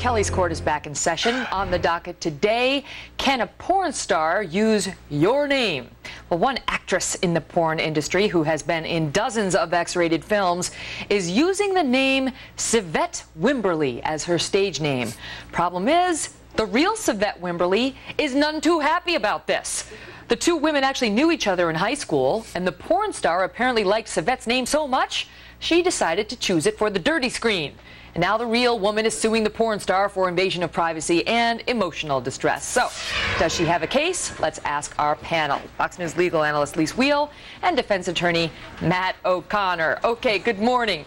Kelly's Court is back in session. On the docket today, can a porn star use your name? Well, one actress in the porn industry who has been in dozens of X-rated films is using the name Syvette Wimberly as her stage name. Problem is, the real Syvette Wimberly is none too happy about this. The two women actually knew each other in high school, and the porn star apparently liked Syvette's name so much, she decided to choose it for the dirty screen. And now the real woman is suing the porn star for invasion of privacy and emotional distress. So, does she have a case? Let's ask our panel. Fox News legal analyst Lis Wiehl and defense attorney Matt O'Connor. Okay, good morning.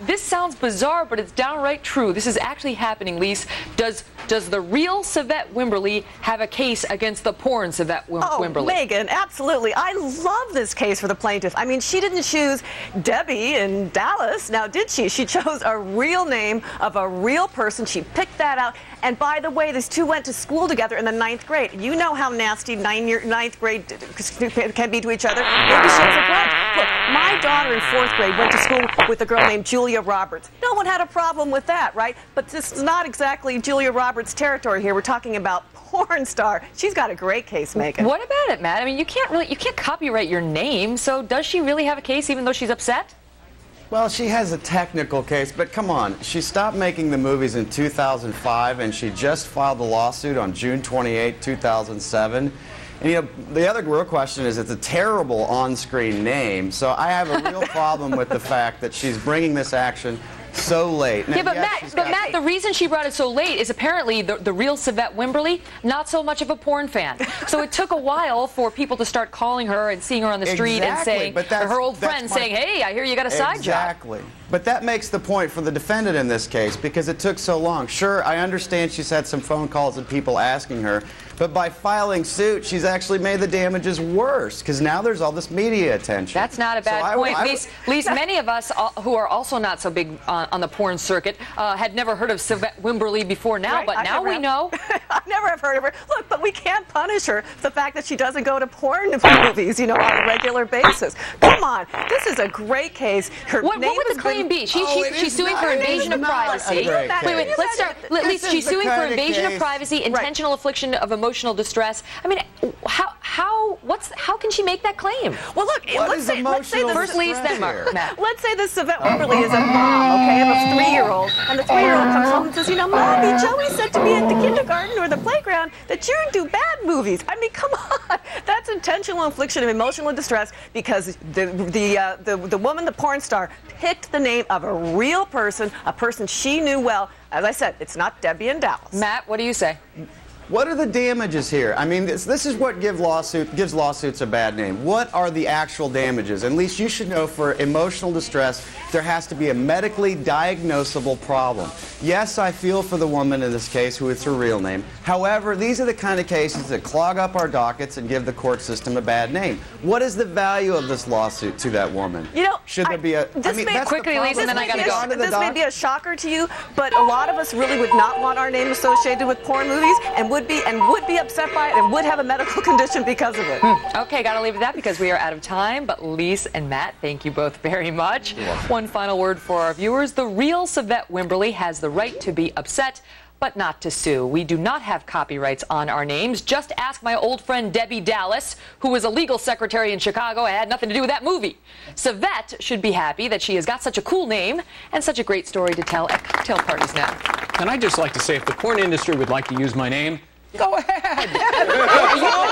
This sounds bizarre, but it's downright true. This is actually happening, Lis. Does the real Syvette Wimberly have a case against the porn Syvette Wimberly? Oh, Megan, absolutely. I love this case for the plaintiff. I mean, she didn't choose Debbie in Dallas, now did she? She chose a real name of a real person. She picked that out. And by the way, these two went to school together in the 9th grade. You know how nasty 9th grade can be to each other. Maybe she has a grudge. Look, my daughter in 4th grade went to school with a girl named Julia Roberts. No one had a problem with that, right? But this is not exactly Julia Roberts' territory here. We're talking about porn star. She's got a great case, Megan. What about it, Matt? I mean, you can't copyright your name. So does she really have a case, even though she's upset? Well, she has a technical case, but come on. She stopped making the movies in 2005, and she just filed the lawsuit on June 28, 2007. And, you know, the other real question is it's a terrible on-screen name, so I have a real problem with the fact that she's bringing this action so late. Now, yeah, but Matt, the reason she brought it so late is apparently the real Syvette Wimberly, not so much of a porn fan. So it took a while for people to start calling her and seeing her on the street and saying, or her old friends saying, hey, I hear you got a side job. Exactly. But that makes the point for the defendant in this case because it took so long. Sure, I understand she's had some phone calls and people asking her, but by filing suit, she's actually made the damages worse because now there's all this media attention. That's not a bad point. At least many of us who are also not so big on the porn circuit had never heard of Syvette Wimberly before now, right, but now we know. I never have heard of her. Look, but we can't punish her for the fact that she doesn't go to porn movies, you know, on a regular basis. Come on, this is a great case. Her what would the claim be? She's suing for invasion of privacy. Wait, let's start. At least she's suing for invasion of privacy, intentional affliction of emotional distress. I mean, how can she make that claim? Well, look, let's say first Lis, then Matt. Let's say this Syvette Wimberly is a mom, okay, of a 3-year-old, and the 3-year-old comes home and says, you know, Mommy, Joey said to me at the kindergarten or the playground that you do bad movies. I mean, come on, that's intentional infliction of emotional distress because the woman, the porn star, picked the name of a real person, a person she knew well. As I said, it's not Debbie in Dallas. Matt, what do you say? What are the damages here? I mean, this is what gives lawsuits a bad name. What are the actual damages? At least you should know for emotional distress, there has to be a medically diagnosable problem. Yes, I feel for the woman in this case who it's her real name. However, these are the kind of cases that clog up our dockets and give the court system a bad name. What is the value of this lawsuit to that woman? You know, should there be a... This may be a shocker to you, but a lot of us really would not want our name associated with porn movies and would be upset by it and would have a medical condition because of it. Okay, gotta leave it at that because we are out of time, but Lis and Matt, thank you both very much. One final word for our viewers. The real Syvette Wimberly has the right to be upset, but not to sue. We do not have copyrights on our names. Just ask my old friend Debbie Dallas, who was a legal secretary in Chicago and had nothing to do with that movie. Syvette should be happy that she has got such a cool name and such a great story to tell at cocktail parties now. And I'd just like to say, if the porn industry would like to use my name, go ahead.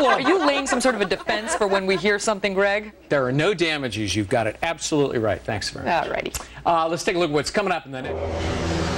Are you laying some sort of a defense for when we hear something, Greg? There are no damages. You've got it absolutely right. Thanks very much. All righty. Let's take a look at what's coming up in the next.